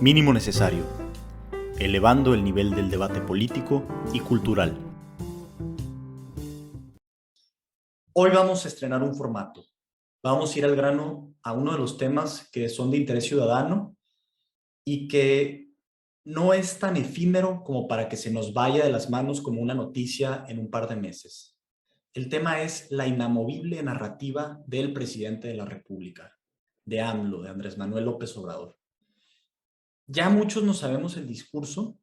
Mínimo necesario, elevando el nivel del debate político y cultural. Hoy vamos a estrenar un formato. Vamos a ir al grano a uno de los temas que son de interés ciudadano y que no es tan efímero como para que se nos vaya de las manos como una noticia en un par de meses. El tema es la inamovible narrativa del presidente de la República, de AMLO, de Andrés Manuel López Obrador. Ya muchos no sabemos el discurso,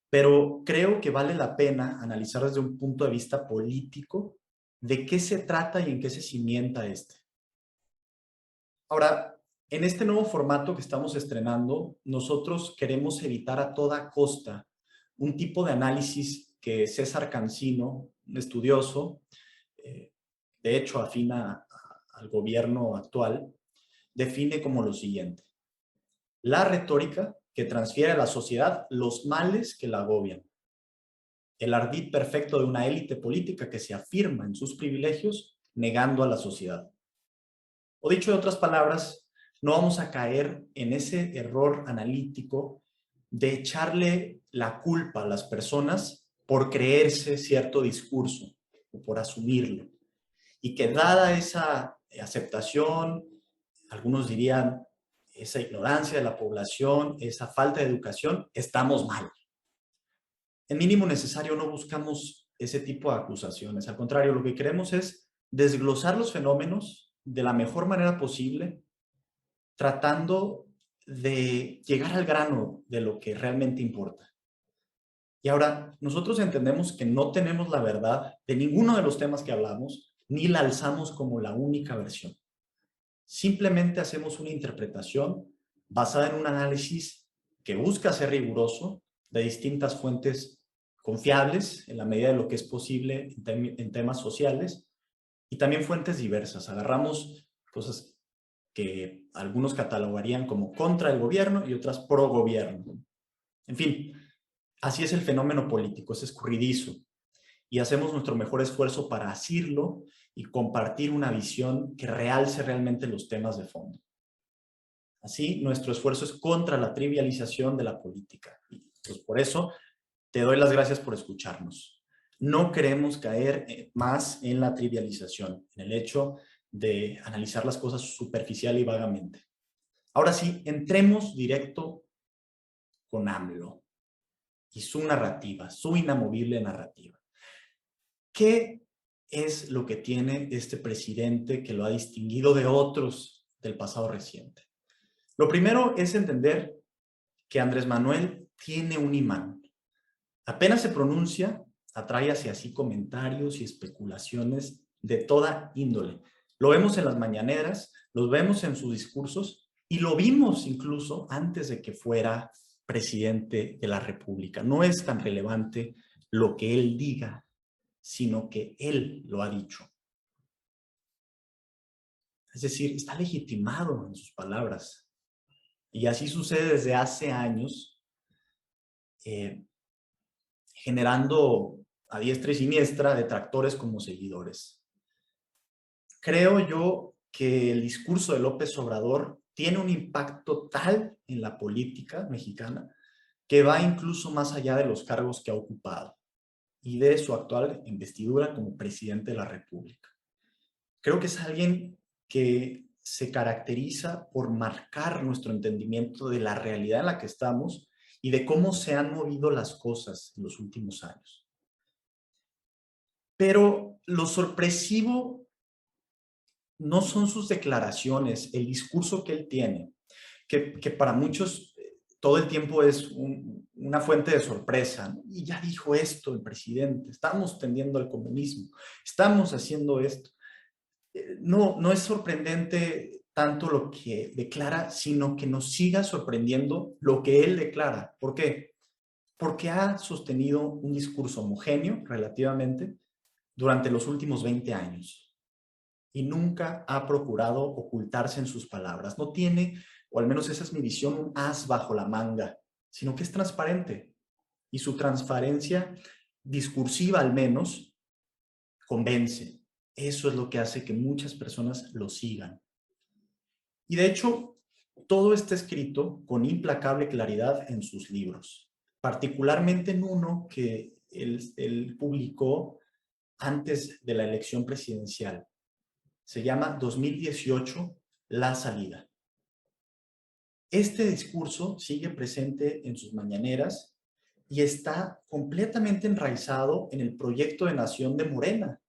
pero creo que vale la pena analizar desde un punto de vista político de qué se trata y en qué se cimienta este. Ahora, en este nuevo formato que estamos estrenando, nosotros queremos evitar a toda costa un tipo de análisis que César Cancino, un estudioso, de hecho afina al gobierno actual, define como lo siguiente: la retórica que transfiere a la sociedad los males que la agobian, el ardid perfecto de una élite política que se afirma en sus privilegios negando a la sociedad. O dicho de otras palabras, no vamos a caer en ese error analítico de echarle la culpa a las personas por creerse cierto discurso o por asumirlo. Y que dada esa aceptación, algunos dirían esa ignorancia de la población, esa falta de educación, estamos mal. En mínimo necesario no buscamos ese tipo de acusaciones. Al contrario, lo que queremos es desglosar los fenómenos de la mejor manera posible, tratando de llegar al grano de lo que realmente importa. Y ahora, nosotros entendemos que no tenemos la verdad de ninguno de los temas que hablamos, ni la alzamos como la única versión. Simplemente hacemos una interpretación basada en un análisis que busca ser riguroso de distintas fuentes confiables en la medida de lo que es posible en temas sociales y también fuentes diversas. Agarramos cosas que algunos catalogarían como contra el gobierno y otras pro gobierno. En fin, así es el fenómeno político, es escurridizo y hacemos nuestro mejor esfuerzo para asirlo y compartir una visión que realce realmente los temas de fondo. Así, nuestro esfuerzo es contra la trivialización de la política. Y pues por eso te doy las gracias por escucharnos. No queremos caer más en la trivialización, en el hecho de analizar las cosas superficial y vagamente. Ahora sí, entremos directo con AMLO y su narrativa, su inamovible narrativa. ¿Qué es lo que tiene este presidente que lo ha distinguido de otros del pasado reciente? Lo primero es entender que Andrés Manuel tiene un imán. Apenas se pronuncia, atrae hacia sí comentarios y especulaciones de toda índole. Lo vemos en las mañaneras, lo vemos en sus discursos y lo vimos incluso antes de que fuera presidente de la República. No es tan relevante lo que él diga, sino que él lo ha dicho. Es decir, está legitimado en sus palabras. Y así sucede desde hace años, generando a diestra y siniestra detractores como seguidores. Creo yo que el discurso de López Obrador tiene un impacto tal en la política mexicana que va incluso más allá de los cargos que ha ocupado y de su actual investidura como presidente de la República. Creo que es alguien que se caracteriza por marcar nuestro entendimiento de la realidad en la que estamos y de cómo se han movido las cosas en los últimos años. Pero lo sorpresivo no son sus declaraciones, el discurso que él tiene, que para muchos todo el tiempo es una fuente de sorpresa, ¿no? Y ya dijo esto el presidente, estamos tendiendo al comunismo, estamos haciendo esto. No es sorprendente tanto lo que declara, sino que nos siga sorprendiendo lo que él declara. ¿Por qué? Porque ha sostenido un discurso homogéneo relativamente durante los últimos 20 años y nunca ha procurado ocultarse en sus palabras. No tiene, o al menos esa es mi visión, un as bajo la manga, sino que es transparente y su transparencia discursiva al menos convence. Eso es lo que hace que muchas personas lo sigan. Y de hecho, Todo está escrito con implacable claridad en sus libros, particularmente en uno que él publicó antes de la elección presidencial. Se llama 2018, La Salida. Este discurso sigue presente en sus mañaneras y está completamente enraizado en el proyecto de nación de Morena,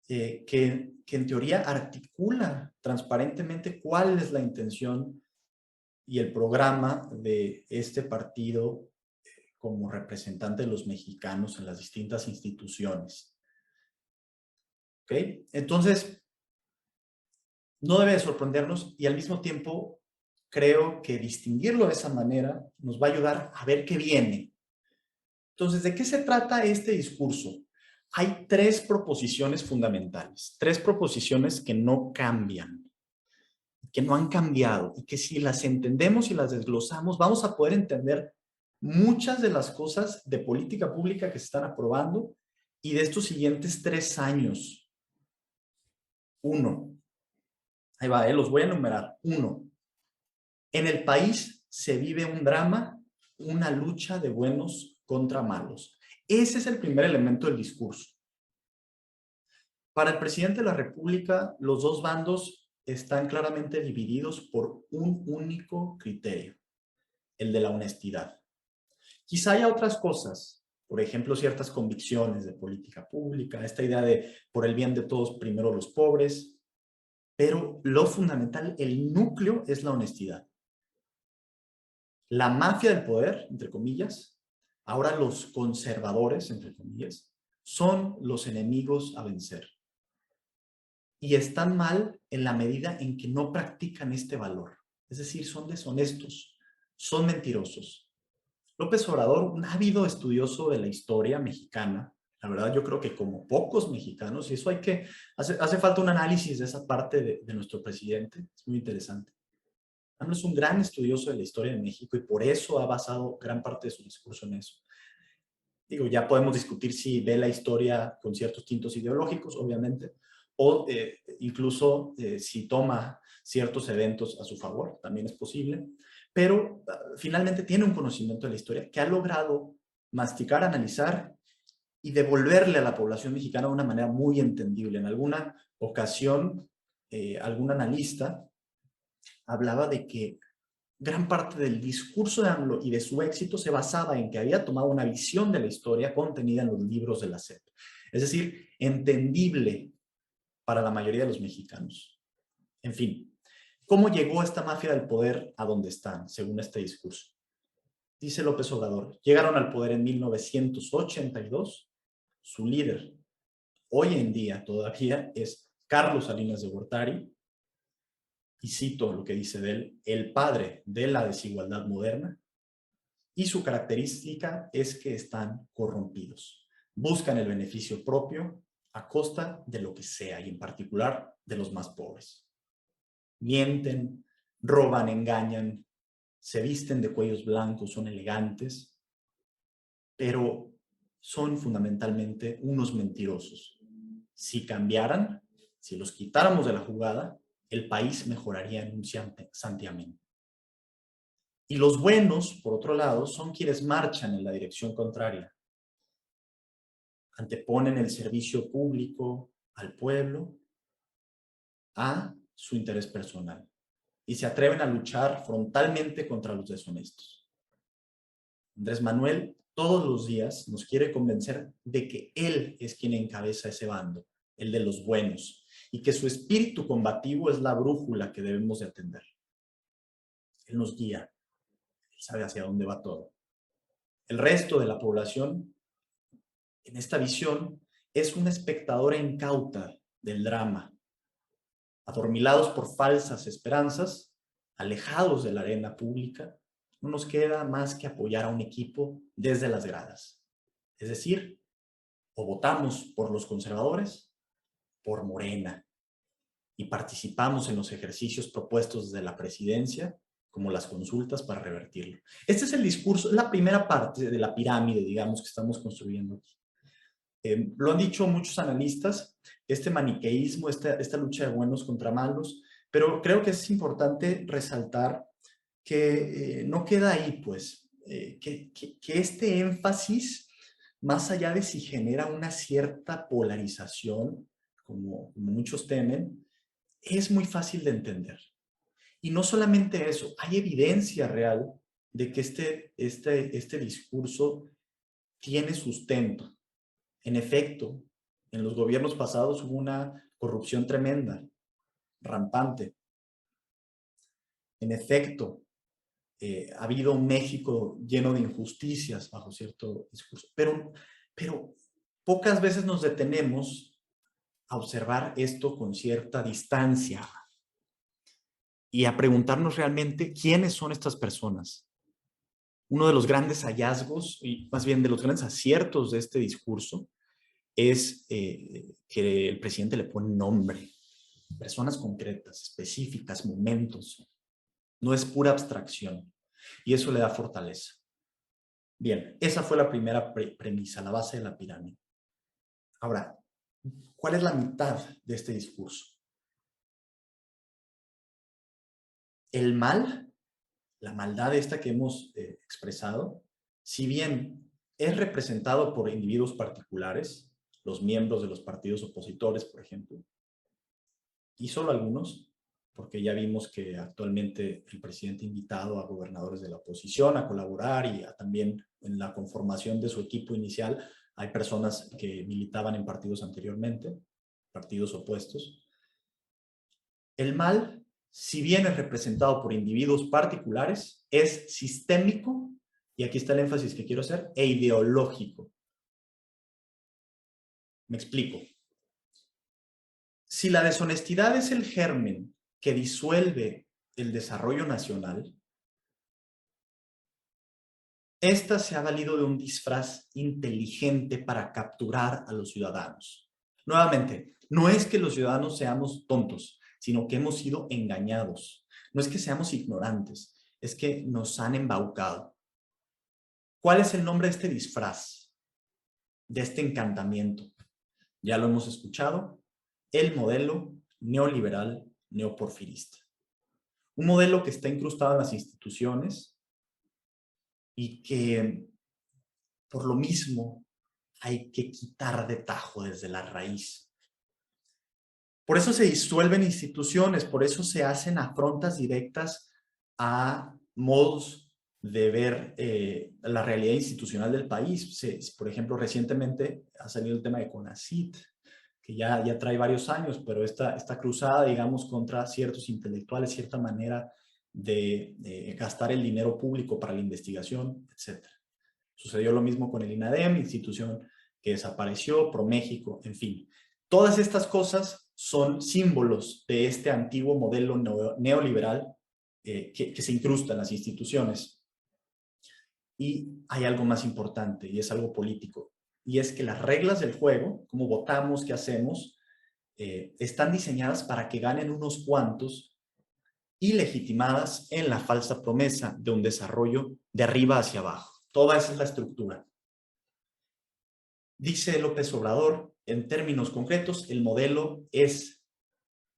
que en teoría articula transparentemente cuál es la intención y el programa de este partido como representante de los mexicanos en las distintas instituciones. ¿Ok? Entonces, no debe de sorprendernos y al mismo tiempo creo que distinguirlo de esa manera nos va a ayudar a ver qué viene. Entonces, ¿de qué se trata este discurso? Hay tres proposiciones fundamentales, tres proposiciones que no cambian, que no han cambiado y que si las entendemos y las desglosamos, vamos a poder entender muchas de las cosas de política pública que se están aprobando y de estos siguientes 3 años. Uno, ahí va, los voy a enumerar. Uno, en el país se vive un drama, una lucha de buenos contra malos. Ese es el primer elemento del discurso. Para el presidente de la República, los dos bandos están claramente divididos por un único criterio, el de la honestidad. Quizá haya otras cosas, por ejemplo, ciertas convicciones de política pública, esta idea de por el bien de todos, primero los pobres, pero lo fundamental, el núcleo es la honestidad. La mafia del poder, entre comillas, ahora los conservadores, entre comillas, son los enemigos a vencer. Y están mal en la medida en que no practican este valor. Es decir, son deshonestos, son mentirosos. López Obrador, un ávido estudioso de la historia mexicana, la verdad yo creo que como pocos mexicanos, y eso hace falta un análisis de esa parte de nuestro presidente, es muy interesante. AMLO es un gran estudioso de la historia de México y por eso ha basado gran parte de su discurso en eso. Digo, ya podemos discutir si ve la historia con ciertos tintos ideológicos, obviamente, o incluso si toma ciertos eventos a su favor, también es posible, pero finalmente tiene un conocimiento de la historia que ha logrado masticar, analizar y devolverle a la población mexicana de una manera muy entendible. En alguna ocasión, algún analista hablaba de que gran parte del discurso de AMLO y de su éxito se basaba en que había tomado una visión de la historia contenida en los libros de la SEP. Es decir, entendible para la mayoría de los mexicanos. En fin, ¿cómo llegó esta mafia del poder a donde están, según este discurso? Dice López Obrador, llegaron al poder en 1982, su líder hoy en día todavía es Carlos Salinas de Gortari, y cito lo que dice de él, el padre de la desigualdad moderna, y su característica es que están corrompidos. Buscan el beneficio propio a costa de lo que sea, y en particular de los más pobres. Mienten, roban, engañan, se visten de cuellos blancos, son elegantes, pero son fundamentalmente unos mentirosos. Si cambiaran, si los quitáramos de la jugada, el país mejoraría en un santiamén. Y los buenos, por otro lado, son quienes marchan en la dirección contraria. Anteponen el servicio público al pueblo a su interés personal y se atreven a luchar frontalmente contra los deshonestos. Andrés Manuel todos los días nos quiere convencer de que él es quien encabeza ese bando, el de los buenos, y que su espíritu combativo es la brújula que debemos de atender. Él nos guía, él sabe hacia dónde va todo. El resto de la población, en esta visión, es una espectadora incauta del drama, adormilados por falsas esperanzas, alejados de la arena pública. No nos queda más que apoyar a un equipo desde las gradas. Es decir, o votamos por los conservadores, por Morena, y participamos en los ejercicios propuestos desde la presidencia, como las consultas para revertirlo. Este es el discurso, la primera parte de la pirámide, digamos, que estamos construyendo aquí. Lo han dicho muchos analistas, este maniqueísmo, esta lucha de buenos contra malos, Pero creo que es importante resaltar que no queda ahí, pues, que este énfasis, más allá de si genera una cierta polarización, como muchos temen, es muy fácil de entender. Y no solamente eso, hay evidencia real de que este discurso tiene sustento. En efecto, en los gobiernos pasados hubo una corrupción tremenda, rampante. En efecto, ha habido un México lleno de injusticias bajo cierto discurso, pero pocas veces nos detenemos a observar esto con cierta distancia y a preguntarnos realmente quiénes son estas personas. Uno de los grandes hallazgos, y más bien de los grandes aciertos de este discurso, es que el presidente le pone nombre, personas concretas, específicas, momentos. No es pura abstracción. Y eso le da fortaleza. Bien, esa fue la primera premisa, la base de la pirámide. Ahora, ¿cuál es la mitad de este discurso? El mal, la maldad esta que hemos expresado, si bien es representado por individuos particulares, los miembros de los partidos opositores, por ejemplo, y solo algunos, porque ya vimos que actualmente el presidente ha invitado a gobernadores de la oposición a colaborar y también en la conformación de su equipo inicial hay personas que militaban en partidos anteriormente, partidos opuestos. El mal, si bien es representado por individuos particulares, es sistémico, y aquí está el énfasis que quiero hacer, e ideológico. Me explico. Si la deshonestidad es el germen que disuelve el desarrollo nacional, esta se ha valido de un disfraz inteligente para capturar a los ciudadanos. Nuevamente, no es que los ciudadanos seamos tontos, sino que hemos sido engañados. No es que seamos ignorantes, es que nos han embaucado. ¿Cuál es el nombre de este disfraz? De este encantamiento. Ya lo hemos escuchado, el modelo neoliberal neoporfirista. Un modelo que está incrustado en las instituciones y que por lo mismo hay que quitar de tajo desde la raíz. Por eso se disuelven instituciones, por eso se hacen afrontas directas a modos de ver la realidad institucional del país. Por ejemplo, recientemente ha salido el tema de CONACYT, que ya trae varios años, pero esta cruzada, digamos, contra ciertos intelectuales, cierta manera de gastar el dinero público para la investigación, etc. Sucedió lo mismo con el INADEM, institución que desapareció, ProMéxico, en fin. Todas estas cosas son símbolos de este antiguo modelo neoliberal que se incrusta en las instituciones. Y hay algo más importante, y es algo político, y es que las reglas del juego, cómo votamos, qué hacemos, están diseñadas para que ganen unos cuantos y legitimadas en la falsa promesa de un desarrollo de arriba hacia abajo. Toda esa es la estructura. Dice López Obrador, en términos concretos, el modelo es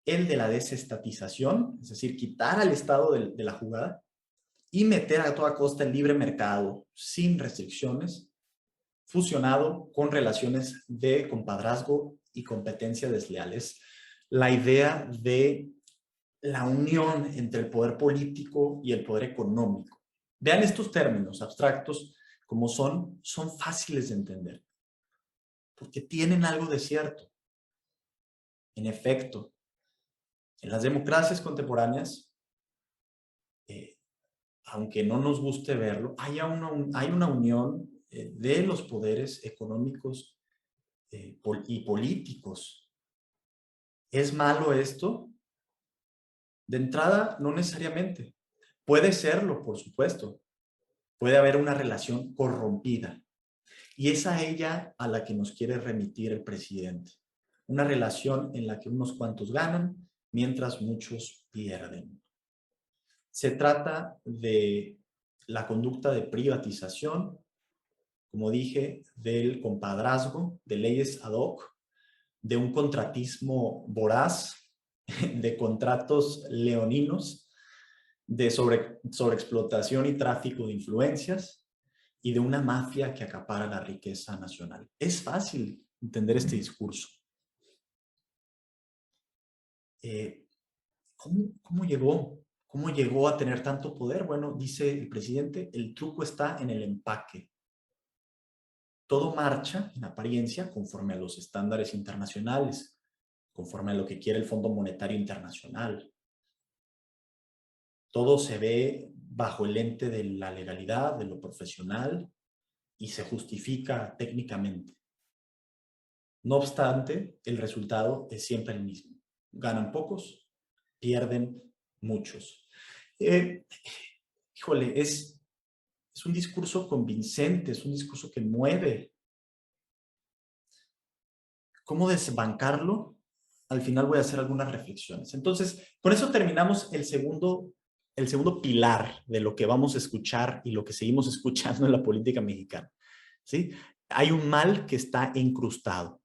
el de la desestatización, es decir, quitar al Estado de la jugada y meter a toda costa el libre mercado sin restricciones, fusionado con relaciones de compadrazgo y competencia desleales. La idea de la unión entre el poder político y el poder económico. Vean estos términos abstractos como son fáciles de entender, porque tienen algo de cierto. En efecto, en las democracias contemporáneas, aunque no nos guste verlo, hay una unión de los poderes económicos y políticos. ¿Es malo esto? De entrada, no necesariamente. Puede serlo, por supuesto. Puede haber una relación corrompida. Y es a ella a la que nos quiere remitir el presidente. Una relación en la que unos cuantos ganan, mientras muchos pierden. Se trata de la conducta de privatización, como dije, del compadrazgo, de leyes ad hoc, de un contratismo voraz de contratos leoninos, de sobreexplotación y tráfico de influencias y de una mafia que acapara la riqueza nacional. Es fácil entender este discurso. ¿Cómo llegó? ¿Cómo llegó a tener tanto poder? Bueno, dice el presidente, el truco está en el empaque. Todo marcha, en apariencia, conforme a los estándares internacionales, conforme a lo que quiere el Fondo Monetario Internacional. Todo se ve bajo el lente de la legalidad, de lo profesional, y se justifica técnicamente. No obstante, el resultado es siempre el mismo. Ganan pocos, pierden muchos. Híjole, es un discurso convincente, es un discurso que mueve. ¿Cómo desbancarlo? Al final voy a hacer algunas reflexiones. Entonces, con eso terminamos el segundo pilar de lo que vamos a escuchar y lo que seguimos escuchando en la política mexicana, ¿sí? Hay un mal que está incrustado.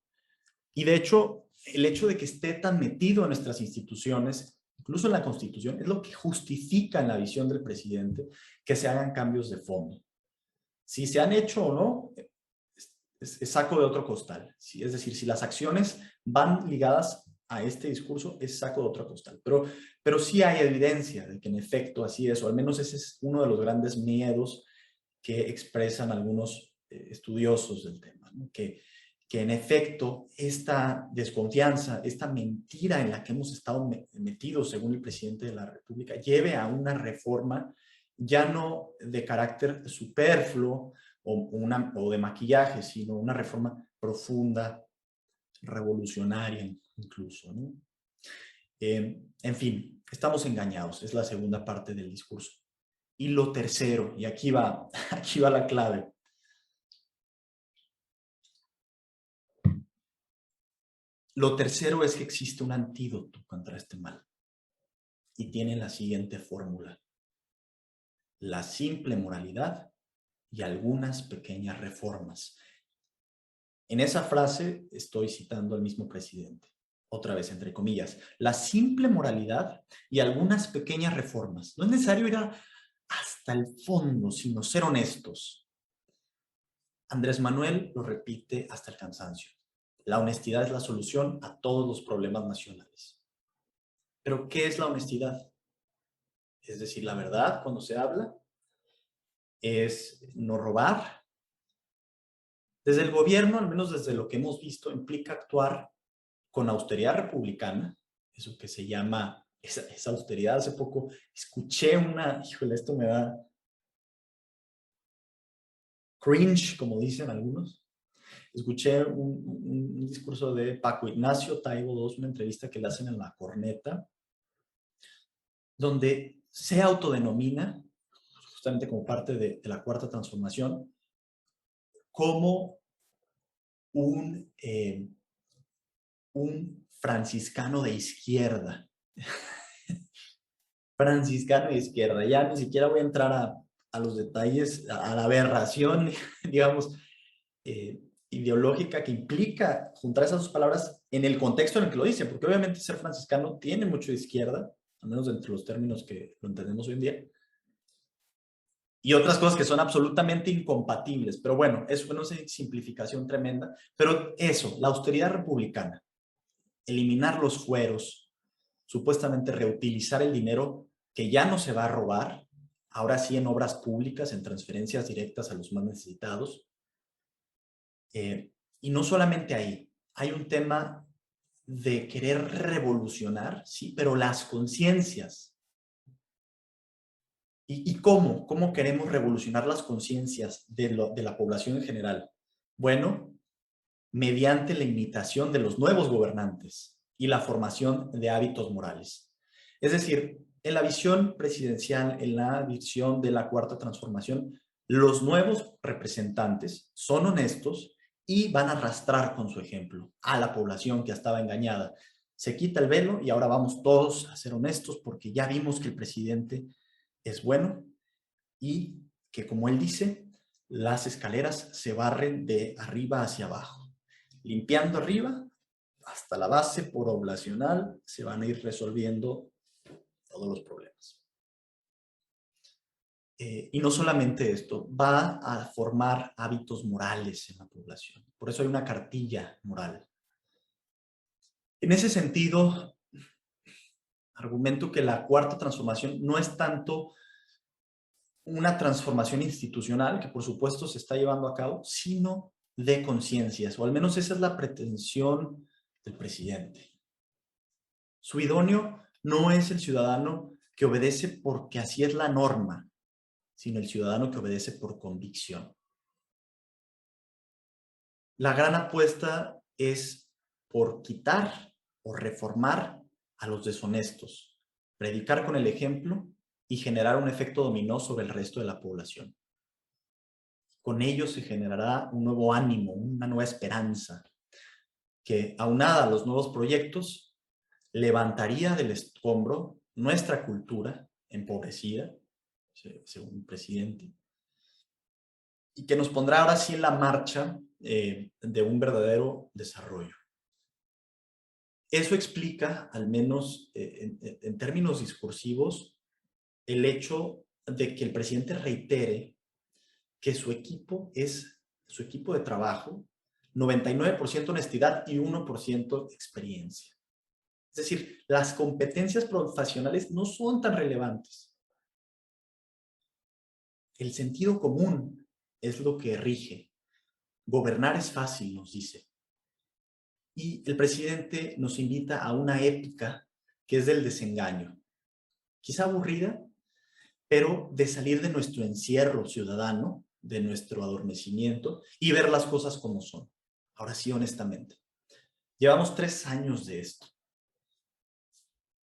Y de hecho, el hecho de que esté tan metido en nuestras instituciones, incluso en la Constitución, es lo que justifica en la visión del presidente que se hagan cambios de fondo. Si se han hecho o no, es saco de otro costal. ¿Sí? Es decir, si las acciones van ligadas a este discurso, es saco de otro costal. Pero sí hay evidencia de que en efecto así es, o al menos ese es uno de los grandes miedos que expresan algunos estudiosos del tema, ¿no? Que en efecto esta desconfianza, esta mentira en la que hemos estado metidos, según el presidente de la República, lleve a una reforma ya no de carácter superfluo o de maquillaje, sino una reforma profunda, revolucionaria incluso, ¿no? En fin, estamos engañados, es la segunda parte del discurso. Y lo tercero, y aquí va la clave. Lo tercero es que existe un antídoto contra este mal. Y tiene la siguiente fórmula: la simple moralidad y algunas pequeñas reformas. En esa frase estoy citando al mismo presidente. Otra vez, entre comillas, la simple moralidad y algunas pequeñas reformas. No es necesario ir hasta el fondo, sino ser honestos. Andrés Manuel lo repite hasta el cansancio. La honestidad es la solución a todos los problemas nacionales. ¿Pero qué es la honestidad? Es decir, la verdad cuando se habla, es no robar. Desde el gobierno, al menos desde lo que hemos visto, implica actuar con austeridad republicana, eso que se llama, esa austeridad. Hace poco escuché híjole, esto me da cringe, como dicen algunos. Escuché un discurso de Paco Ignacio Taibo II, una entrevista que le hacen en La Corneta, donde se autodenomina, justamente como parte de la Cuarta Transformación, como un franciscano de izquierda. Franciscano de izquierda. Ya ni siquiera voy a entrar a los detalles, a la aberración, digamos, ideológica que implica juntar esas dos palabras en el contexto en el que lo dice, porque obviamente ser franciscano tiene mucho de izquierda, al menos entre los términos que lo entendemos hoy en día, y otras cosas que son absolutamente incompatibles. Pero bueno, es una simplificación tremenda. Pero eso, la austeridad republicana, eliminar los fueros, supuestamente reutilizar el dinero que ya no se va a robar, ahora sí en obras públicas, en transferencias directas a los más necesitados. Y no solamente ahí, hay un tema de querer revolucionar, sí, pero las conciencias. ¿Y cómo? ¿Cómo queremos revolucionar las conciencias de la población en general? Bueno, mediante la imitación de los nuevos gobernantes y la formación de hábitos morales. Es decir, en la visión presidencial, en la visión de la Cuarta Transformación, los nuevos representantes son honestos y van a arrastrar con su ejemplo a la población que estaba engañada. Se quita el velo y ahora vamos todos a ser honestos porque ya vimos que el presidente es bueno y que, como él dice, las escaleras se barren de arriba hacia abajo, limpiando arriba hasta la base poblacional se van a ir resolviendo todos los problemas. Y no solamente esto, va a formar hábitos morales en la población. Por eso hay una cartilla moral. En ese sentido, argumento que la cuarta transformación no es tanto una transformación institucional, que por supuesto se está llevando a cabo, sino de conciencias, o al menos esa es la pretensión del presidente. Su idóneo no es el ciudadano que obedece porque así es la norma, sino el ciudadano que obedece por convicción. La gran apuesta es por quitar o reformar a los deshonestos, predicar con el ejemplo y generar un efecto dominó sobre el resto de la población. Con ello se generará un nuevo ánimo, una nueva esperanza, que aunada a los nuevos proyectos, levantaría del escombro nuestra cultura empobrecida, según el presidente, y que nos pondrá ahora sí en la marcha de un verdadero desarrollo. Eso explica, al menos en términos discursivos, el hecho de que el presidente reitere que su equipo es su equipo de trabajo, 99% honestidad y 1% experiencia. Es decir, las competencias profesionales no son tan relevantes. El sentido común es lo que rige. Gobernar es fácil, nos dice. Y el presidente nos invita a una ética que es del desengaño. Quizá aburrida, pero de salir de nuestro encierro ciudadano, de nuestro adormecimiento y ver las cosas como son. Ahora sí, honestamente. Llevamos 3 años de esto,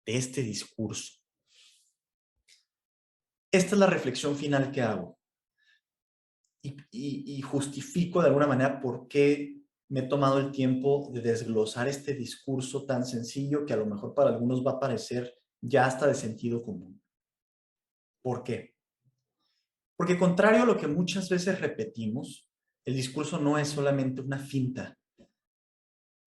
de este discurso. Esta es la reflexión final que hago. Y justifico de alguna manera por qué me he tomado el tiempo de desglosar este discurso tan sencillo que a lo mejor para algunos va a parecer ya hasta de sentido común. ¿Por qué? Porque contrario a lo que muchas veces repetimos, el discurso no es solamente una finta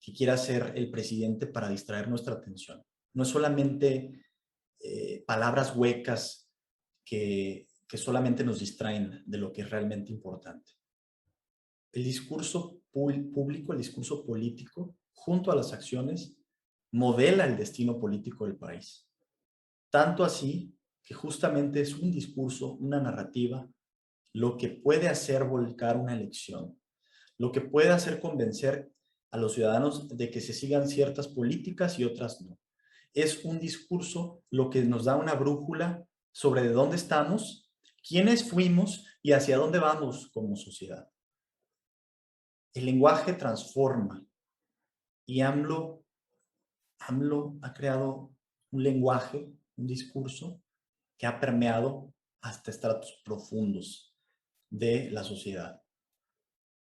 que quiera hacer el presidente para distraer nuestra atención. No es solamente palabras huecas que solamente nos distraen de lo que es realmente importante. El discurso público, el discurso político, junto a las acciones, modela el destino político del país. Tanto así que justamente es un discurso, una narrativa, lo que puede hacer volcar una elección, lo que puede hacer convencer a los ciudadanos de que se sigan ciertas políticas y otras no. Es un discurso lo que nos da una brújula sobre de dónde estamos, quiénes fuimos y hacia dónde vamos como sociedad. El lenguaje transforma y AMLO ha creado un lenguaje, un discurso que ha permeado hasta estratos profundos de la sociedad.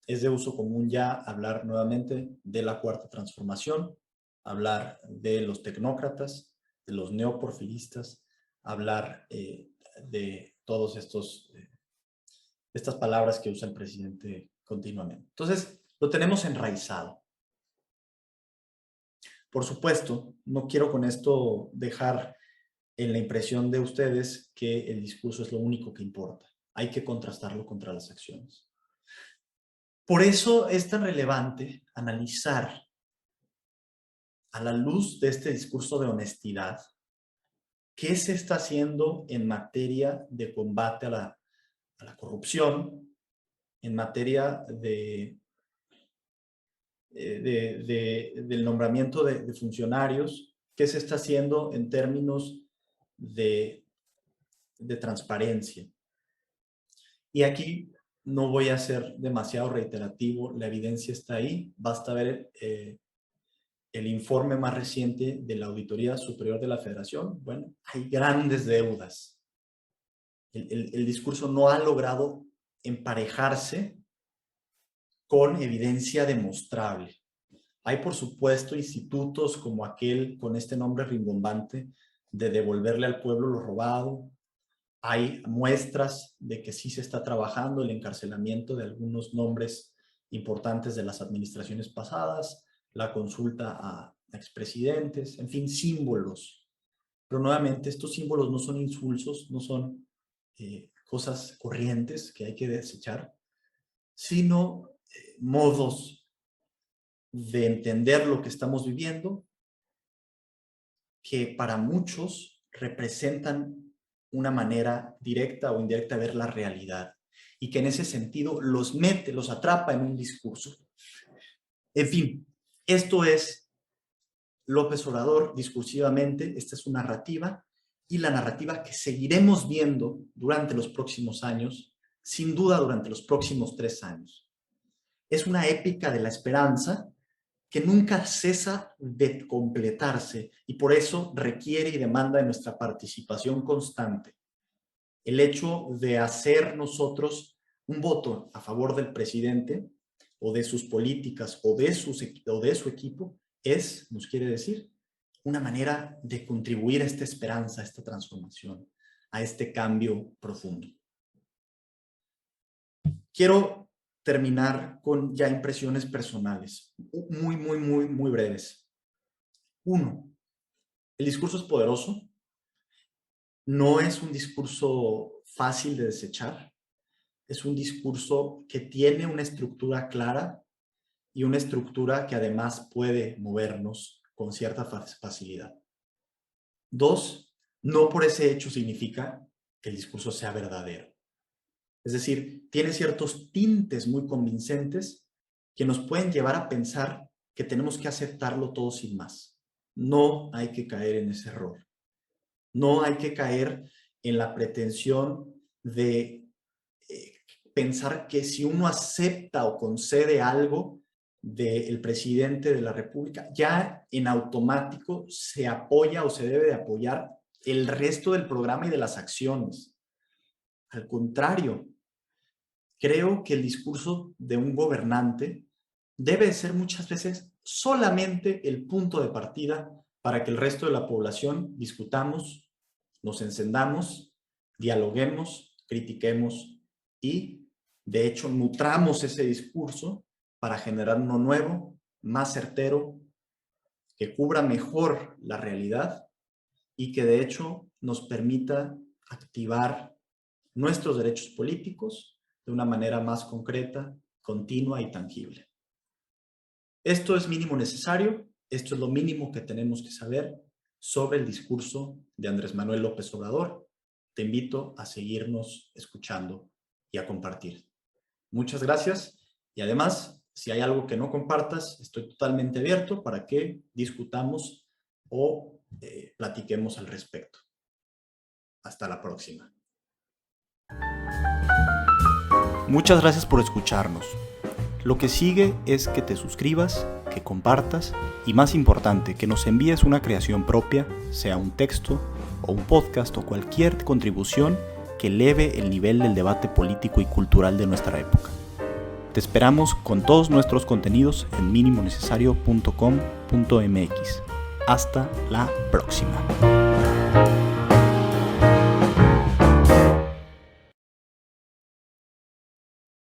Es de uso común ya hablar nuevamente de la cuarta transformación, hablar de los tecnócratas, de los neoporfiristas, hablar de todos estas palabras que usa el presidente continuamente. Entonces, lo tenemos enraizado. Por supuesto, no quiero con esto dejar en la impresión de ustedes que el discurso es lo único que importa. Hay que contrastarlo contra las acciones. Por eso es tan relevante analizar a la luz de este discurso de honestidad qué se está haciendo en materia de combate a la corrupción, en materia del nombramiento de funcionarios, qué se está haciendo en términos de transparencia. Y aquí no voy a ser demasiado reiterativo, la evidencia está ahí, basta ver el informe más reciente de la Auditoría Superior de la Federación. Bueno, hay grandes deudas. El discurso no ha logrado emparejarse con evidencia demostrable. Hay, por supuesto, institutos como aquel con este nombre rimbombante de devolverle al pueblo lo robado. Hay muestras de que sí se está trabajando el encarcelamiento de algunos nombres importantes de las administraciones pasadas, la consulta a expresidentes, en fin, símbolos. Pero nuevamente, estos símbolos no son insulsos, no son cosas corrientes que hay que desechar, sino modos de entender lo que estamos viviendo, que para muchos representan una manera directa o indirecta de ver la realidad, y que en ese sentido los mete, los atrapa en un discurso. En fin, esto es López Obrador discursivamente, esta es su narrativa, y la narrativa que seguiremos viendo durante los próximos años, sin duda durante los próximos 3 años. Es una épica de la esperanza que nunca cesa de completarse y por eso requiere y demanda de nuestra participación constante. El hecho de hacer nosotros un voto a favor del presidente o de sus políticas o de su equipo nos quiere decir, una manera de contribuir a esta esperanza, a esta transformación, a este cambio profundo. Quiero terminar con ya impresiones personales, muy breves. 1. El discurso es poderoso. No es un discurso fácil de desechar. Es un discurso que tiene una estructura clara y una estructura que además puede movernos con cierta facilidad. 2. No por ese hecho significa que el discurso sea verdadero. Es decir, tiene ciertos tintes muy convincentes que nos pueden llevar a pensar que tenemos que aceptarlo todo sin más. No hay que caer en ese error. No hay que caer en la pretensión de pensar que si uno acepta o concede algo del presidente de la República, ya en automático se apoya o se debe de apoyar el resto del programa y de las acciones. Al contrario, creo que el discurso de un gobernante debe ser muchas veces solamente el punto de partida para que el resto de la población discutamos, nos encendamos, dialoguemos, critiquemos y, de hecho, nutramos ese discurso para generar uno nuevo, más certero, que cubra mejor la realidad y que, de hecho, nos permita activar nuestros derechos políticos de una manera más concreta, continua y tangible. Esto es mínimo necesario, esto es lo mínimo que tenemos que saber sobre el discurso de Andrés Manuel López Obrador. Te invito a seguirnos escuchando y a compartir. Muchas gracias y además, si hay algo que no compartas, estoy totalmente abierto para que discutamos o platiquemos al respecto. Hasta la próxima. Muchas gracias por escucharnos. Lo que sigue es que te suscribas, que compartas y, más importante, que nos envíes una creación propia, sea un texto o un podcast o cualquier contribución que eleve el nivel del debate político y cultural de nuestra época. Te esperamos con todos nuestros contenidos en minimonecesario.com.mx. Hasta la próxima.